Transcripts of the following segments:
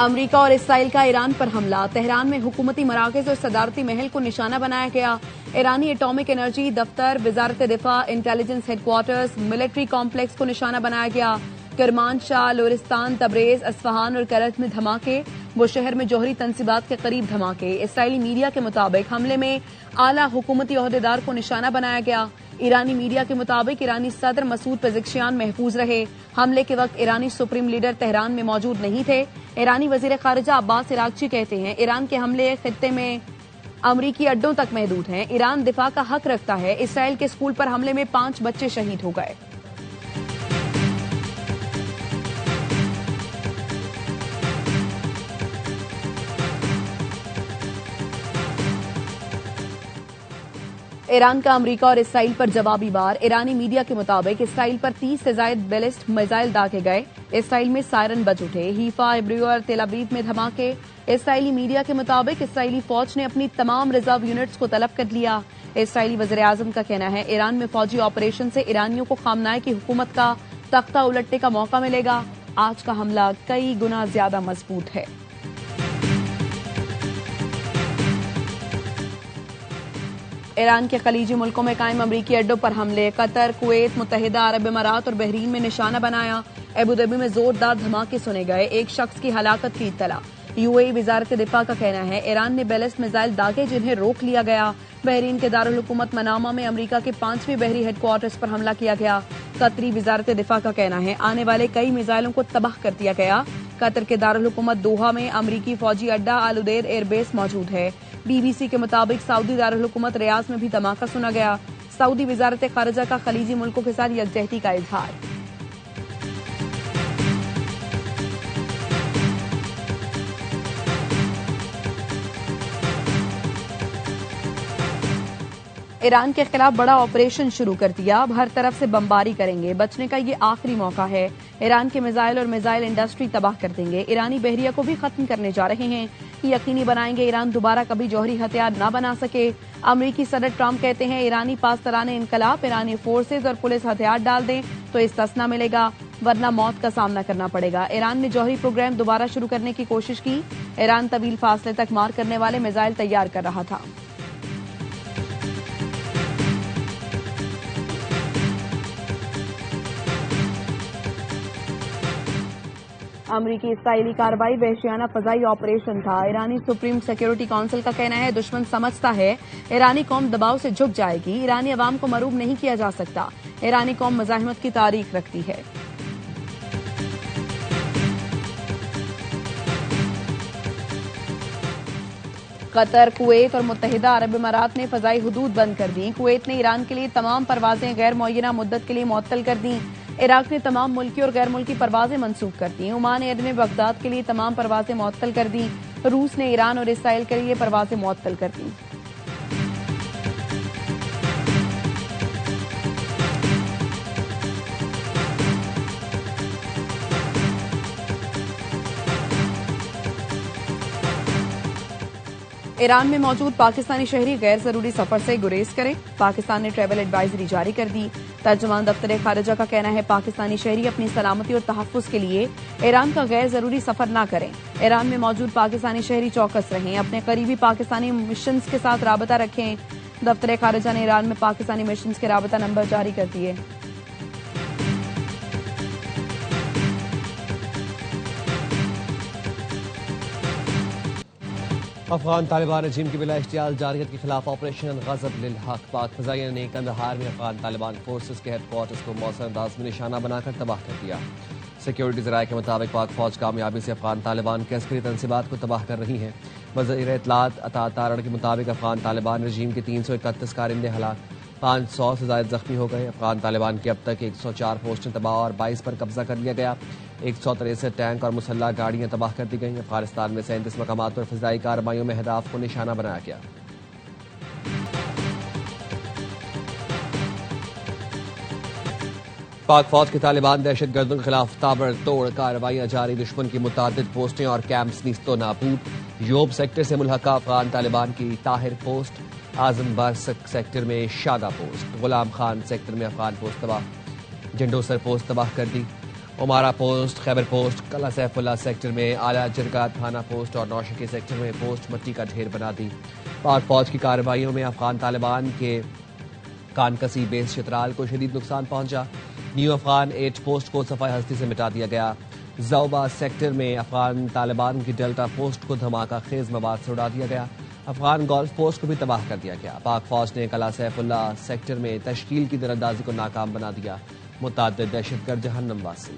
अमरीका और इसराइल का ईरान पर हमला। तेहरान में हुकूमती मराकज़ और सदारती महल को निशाना बनाया गया। ईरानी एटॉमिक एनर्जी दफ्तर, वजारत दिफा, इंटेलिजेंस हेडक्वार्टर्स, मिलिट्री कॉम्प्लेक्स को निशाना बनाया गया। करमानशाह, लोरिस्तान, तबरेज, अस्फहान और करज में धमाके। वो शहर में जौहरी तंसीबात के करीब धमाके। इसराइली मीडिया के मुताबिक हमले में आला हुकूमती ओहदेदार को निशाना बनाया गया। ईरानी मीडिया के मुताबिक ईरानी सदर मसूद पेज़ेश्कियान महफूज रहे। हमले के वक्त ईरानी सुप्रीम लीडर तेहरान में मौजूद नहीं थे। ईरानी वजीर खारिजा अब्बास इरागची कहते हैं ईरान के हमले खित्ते में अमरीकी अड्डों तक महदूद हैं। ईरान दिफा का हक रखता है। इसराइल के स्कूल पर हमले में 5 बच्चे शहीद हो गए। ईरान का अमरीका और इसराइल पर जवाबी वार। ईरानी मीडिया के मुताबिक इसराइल पर 30 से ज्यादा बैलिस्ट मिसाइल दागे गए। इसराइल में सायरन बज उठे। हीफा, इब्रियो और तेल अवीव में धमाके। इसराइली मीडिया के मुताबिक इसराइली फौज ने अपनी तमाम रिजर्व यूनिट्स को तलब कर लिया। इसराइली वज़ीर-ए-आज़म का कहना है ईरान में फौजी ऑपरेशन से ईरानियों को खामनाए की हुकूमत का तख्ता उलटने का मौका मिलेगा। आज का हमला कई गुना ज्यादा मजबूत है। ईरान के खलीजी मुल्कों में कायम अमरीकी अड्डों पर हमले। कतर, कुवैत, मुत्तहिदा अरब इमारात और बहरीन में निशाना बनाया। अबूधाबी में जोरदार धमाके सुने गए। एक शख्स की हलाकत की इत्तला। यूएई वजारत दिफा का कहना है ईरान ने बैलिस्ट मिसाइल दागे जिन्हें रोक लिया गया। बहरीन के दारुल हुकूमत मनामा में अमरीका के 5वें बहरी हेडक्वार्टर्स पर हमला किया गया। कतरी वजारत दिफा का कहना है आने वाले कई मिसाइलों को तबाह कर दिया गया। कतर के दारुल हुकूमत दोहा में अमरीकी फौजी अड्डा अल उदैद एयरबेस मौजूद है। बीबीसी के मुताबिक सऊदी दारुल हुकूमत रियाद में भी धमाका सुना गया। सऊदी वजारत खारिजा का खलीजी मुल्कों के साथ यकजहती का इजहार। ईरान के खिलाफ बड़ा ऑपरेशन शुरू कर दिया। अब हर तरफ से बमबारी करेंगे। बचने का ये आखिरी मौका है। ईरान के मिसाइल और मिसाइल इंडस्ट्री तबाह कर देंगे। ईरानी बहरिया को भी खत्म करने जा रहे हैं। यकीनी बनाएंगे ईरान दोबारा कभी जौहरी हथियार न बना सके। अमरीकी सदर ट्रंप कहते हैं ईरानी पासदाराने इनकलाब ईरानी फोर्सेज और पुलिस हथियार डाल दें तो इस्तिस्ना मिलेगा, वरना मौत का सामना करना पड़ेगा। ईरान ने जौहरी प्रोग्राम दोबारा शुरू करने की कोशिश की। ईरान तवील फासले तक मार करने वाले मिसाइल तैयार कर रहा था। अमरीकी इसराइली कार्रवाई वहशियाना फजाई ऑपरेशन था। ईरानी सुप्रीम सिक्योरिटी काउंसिल का कहना है दुश्मन समझता है ईरानी कौम दबाव से झुक जाएगी। ईरानी अवाम को मरूब नहीं किया जा सकता। ईरानी कौम मज़ाहिमत की तारीख रखती है। कतर, कुवैत और मुत्तहिदा अरब इमारात ने फजाई हुदूद बंद कर दी। कुवैत ने ईरान के लिए तमाम परवाजें गैर मुअय्यना मुद्दत के लिए मुअत्तल कर दी। इराक ने तमाम मुल्की और गैर मुल्की परवाजें मनसूख कर दी। ओमान एयर ने बगदाद के लिए तमाम परवाजें मुअत्तल कर दी। रूस ने ईरान और इसराइल के लिए परवाजें मुअत्तल कर दी। ईरान में मौजूद पाकिस्तानी शहरी गैर जरूरी सफर से गुरेज करें। पाकिस्तान ने ट्रैवल एडवाइजरी जारी कर दी। तर्जुमान दफ्तर खारिजा का कहना है पाकिस्तानी शहरी अपनी सलामती और तहफ्फुज के लिए ईरान का गैर जरूरी सफर न करें। ईरान में मौजूद पाकिस्तानी शहरी चौकस रहें। अपने करीबी पाकिस्तानी मिशंस के साथ राबता रखें। दफ्तर खारिजा ने ईरान में पाकिस्तानी मिशंस के राबता नंबर जारी कर दिए। अफगान तालिबान रजीम की बिला इश्तियाल जारियत के खिलाफ ऑपरेशन गजब लिल हक। पाक फजाइया ने कंदहार में अफगान तालिबान फोर्सेस के हेडक्वार्टर्स को मौसर अंदाज में निशाना बनाकर तबाह कर दिया। सिक्योरिटी जराये के मुताबिक पाक फौज कामयाबी से अफगान तालिबान के अस्करी तंसीबात को तबाह कर रही है। वज़ीर इत्तलात अता तारण के मुताबिक अफगान तालिबान रजीम के 331 कारिंदे हलाक, 500 से ज्यादा जख्मी हो गए। अफगान तालिबान की अब तक 104 पोस्टें तबाह और 22 पर कब्जा कर लिया गया। 163 टैंक और मुसल्ला गाड़ियां तबाह कर दी गई। अफगानिस्तान में 37 मकामात पर फिजाई कार्रवाइयों में अहदाफ को निशाना बनाया गया। पाक फौज के तालिबान दहशतगर्दों के खिलाफ ताबड़तोड़ कार्रवाइयां जारी। दुश्मन की मुतादिद पोस्टें और कैंप्स नीस्तो नाबूद। योब सेक्टर से मुल्हका अफगान तालिबान की ताहिर पोस्ट, आजमबाग सेक्टर में शादा पोस्ट, गुलाम खान सेक्टर में अफगान पोस्ट तबाह, जंडोसर पोस्ट तबाह कर दी उमारा पोस्ट, खैबर पोस्ट, कला सैफुल्ला सेक्टर में आला जरगा थाना पोस्ट और नौशकी सेक्टर में पोस्ट मट्टी का ढेर बना दी। पाक फौज की कार्रवाइयों में अफगान तालिबान के कानकसी बेस चित्राल को शदीद नुकसान पहुंचा। न्यू अफगान 8 पोस्ट को सफाई हस्ती से मिटा दिया गया। ज़ौबा सेक्टर में अफगान तालिबान की डेल्टा पोस्ट को धमाका खेज मवाद से उड़ा दिया गया। अफगान गोल्फ पोस्ट को भी तबाह कर दिया गया। पाक फौज ने कला सैफुल्ला सेक्टर में तश्कील की दरअंदाजी को नाकाम बना दिया। मुतअद्दिद दहशतगर्द जहन्नमवासी।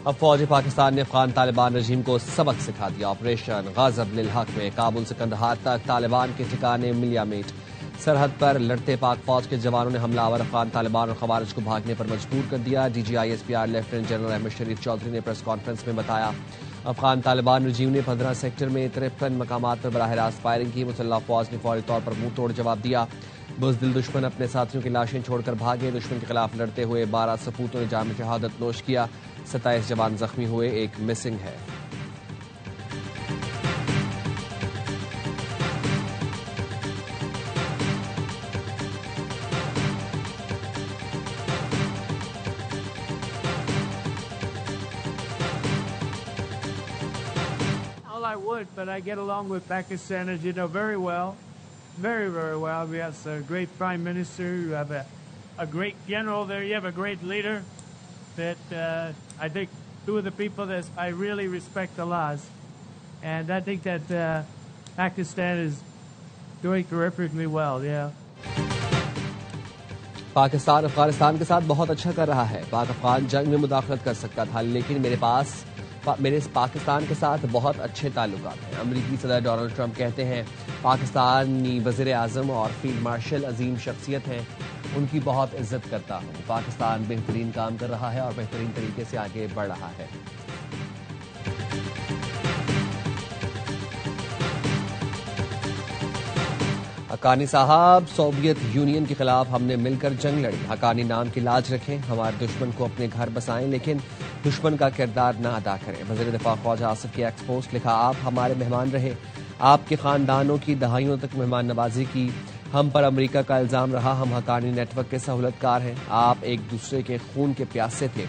अब फौज पाकिस्तान ने अफगान तालिबान रजीम को सबक सिखा दिया। ऑपरेशन गज़ब लिल हक में काबुल से कंदहार तक तालिबान के ठिकाने मिलिया मीट। सरहद पर लड़ते पाक फौज के जवानों ने हमलावर अफगान तालिबान और खवारिज को भागने पर मजबूर कर दिया। DGISPR लेफ्टिनेंट जनरल अहमद शरीफ चौधरी ने प्रेस कॉन्फ्रेंस में बताया, अफगान तालिबान रजीम ने 15 सेक्टर में 53 मकामात पर बराह रास्त फायरिंग की। मुसल्लह फौज ने फौरी तौर पर मुंह तोड़ जवाब दिया। बुज़दिल दुश्मन अपने साथियों की लाशें छोड़कर भागे। दुश्मन के खिलाफ लड़ते हुए 12 सपूतों ने जाम शहादत नोश किया। 27 जवान जख्मी हुए, एक मिसिंग है। I would, but I get along with Pakistanis, very well. Very, very well. We have a great prime minister. You have a great general there. You have a great leader. That I think two of the people that I really respect a lot. And I think that Pakistan is doing terrifically well, yeah. Pakistan Afghanistan के साथ बहुत अच्छा कर रहा है। पाक अफगान जंग में मुदाखलत कर सकता था, लेकिन मेरे पाकिस्तान के साथ बहुत अच्छे ताल्लुकात हैं। अमरीकी सदर डोनाल्ड ट्रंप कहते हैं, पाकिस्तानी वज़ीर आज़म और फील्ड मार्शल अजीम शख्सियत हैं, उनकी बहुत इज्जत करता हूँ। पाकिस्तान बेहतरीन काम कर रहा है और बेहतरीन तरीके से आगे बढ़ रहा है। हकानी साहब, सोवियत यूनियन के खिलाफ हमने मिलकर जंग लड़ी। हकानी नाम की लाज रखें, हमारे दुश्मन को अपने घर बसाएं, लेकिन दुश्मन का किरदार न अदा करें। वज़ीर दिफा ख्वाजा आसिफ की एक्स पोस्ट लिखा, आप हमारे मेहमान रहे, आपके खानदानों की दहाइयों तक मेहमान नवाजी की। हम पर अमेरिका का इल्जाम रहा, हम हकानी नेटवर्क के सहूलतकार हैं। आप एक दूसरे के खून के प्यासे थे।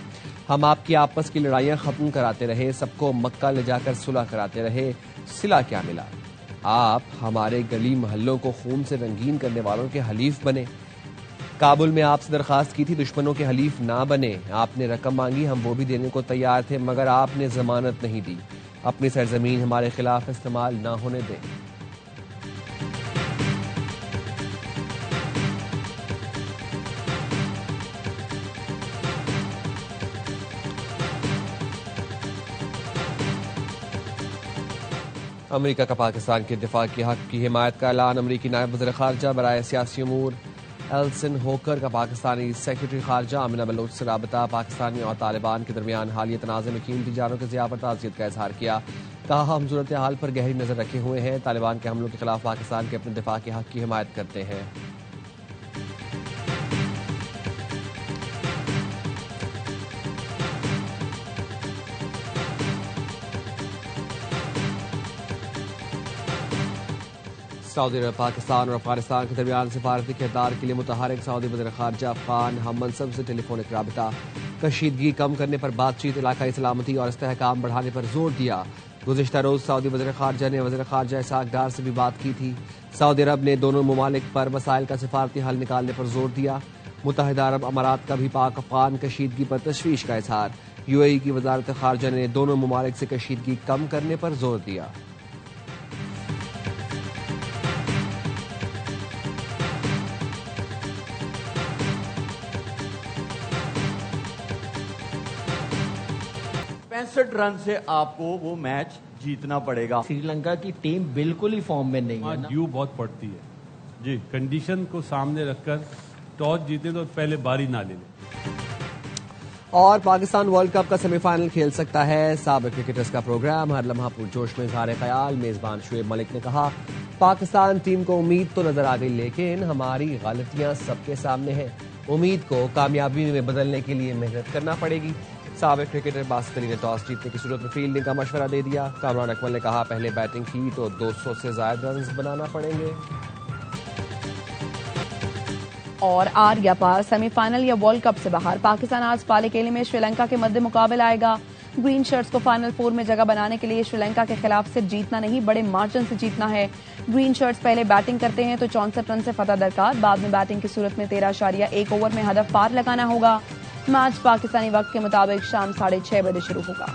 हम आपकी आपस की लड़ाइयां खत्म कराते रहे, सबको मक्का ले जाकर सुलह कराते रहे। सिला क्या मिला? आप हमारे गली मोहल्लों को खून से रंगीन करने वालों के हलीफ बने। काबुल में आपसे दरखास्त की थी, दुश्मनों के हलीफ ना बने। आपने रकम मांगी, हम वो भी देने को तैयार थे, मगर आपने जमानत नहीं दी। अपनी सरजमीन हमारे खिलाफ इस्तेमाल ना होने दें। अमेरिका का पाकिस्तान के दिफा के हक की हिमायत का ऐलान। अमेरिकी नायब वज़ीर ख़ारजा बराए सियासी उमूर एल्सन होकर का पाकिस्तानी सेक्रेटरी ख़ारजा आमिना बलोच से राबता। पाकिस्तानी और तालिबान के दरमियान हालिया तनाज़े में कीमती जानों के ज़िया पर ताज़ियत का इजहार किया। कहा, हम सूरत हाल पर गहरी नज़र रखे हुए हैं। तालिबान के हमलों के खिलाफ पाकिस्तान के अपने दिफा के हक की हिमायत करते हैं। सऊदी अरब, पाकिस्तान और अफगानिस्तान के दरमियान सिफारती किरदार के लिए मुतहरिक सऊदी वज़ीर ख़ारजा अफगान हम मनसब से टेलीफोनिक राबता। कशीदगी कम करने पर बातचीत, इलाकाई सलामती और इस्तेहकाम बढ़ाने पर जोर दिया। गुज़िश्ता रोज सऊदी वज़ीर ख़ारजा ने वज़ीर ख़ारजा इसहाक डार से भी बात की थी। सऊदी अरब ने दोनों ममालिक पर मसाइल का सिफारती हल निकालने पर जोर दिया। मुत्तहिदा अरब अमारात का भी पाक अफगान कशीदगी पर तशवीश का इजहार। UAE की वज़ारत ख़ारजा ने दोनों ममालिक से कशीदगी कम करने पर जोर दिया। रन से आपको वो मैच जीतना पड़ेगा। श्रीलंका की टीम बिल्कुल ही फॉर्म में नहीं है। ड्यू बहुत पड़ती है जी, कंडीशन को सामने रखकर टॉस जीते तो पहले बारी ना ले ले। और पाकिस्तान वर्ल्ड कप का सेमीफाइनल खेल सकता है। साबिक क्रिकेटर्स का प्रोग्राम, हर लम्हा पुरजोश में इज़हार ख्याल। मेजबान शुएब मलिक ने कहा, पाकिस्तान टीम को उम्मीद तो नजर आ गई, लेकिन हमारी गलतियां सबके सामने हैं। उम्मीद को कामयाबी में बदलने के लिए मेहनत करना पड़ेगी। साबिक क्रिकेटर बासित अली ने टॉस जीतने की सूरत में फील्डिंग का मशवरा दे दिया। कामरान अकमल ने कहा पहले बैटिंग की तो 200 से ज्यादा रन बनाना पड़ेंगे। और आर्या पार सेमीफाइनल या वर्ल्ड कप से बाहर। पाकिस्तान आज पालेकेले में श्रीलंका के मध्य मुकाबला आएगा। ग्रीन शर्ट्स को फाइनल 4 में जगह बनाने के लिए श्रीलंका के खिलाफ सिर्फ जीतना नहीं, बड़े मार्जिन से जीतना है। ग्रीन शर्ट्स पहले बैटिंग करते हैं तो 64 रन से फतह दरकार। बाद में बैटिंग की सूरत में 13.1 ओवर में हदफ पार लगाना होगा। मैच पाकिस्तानी वक्त के मुताबिक शाम 6:30 बजे शुरू होगा।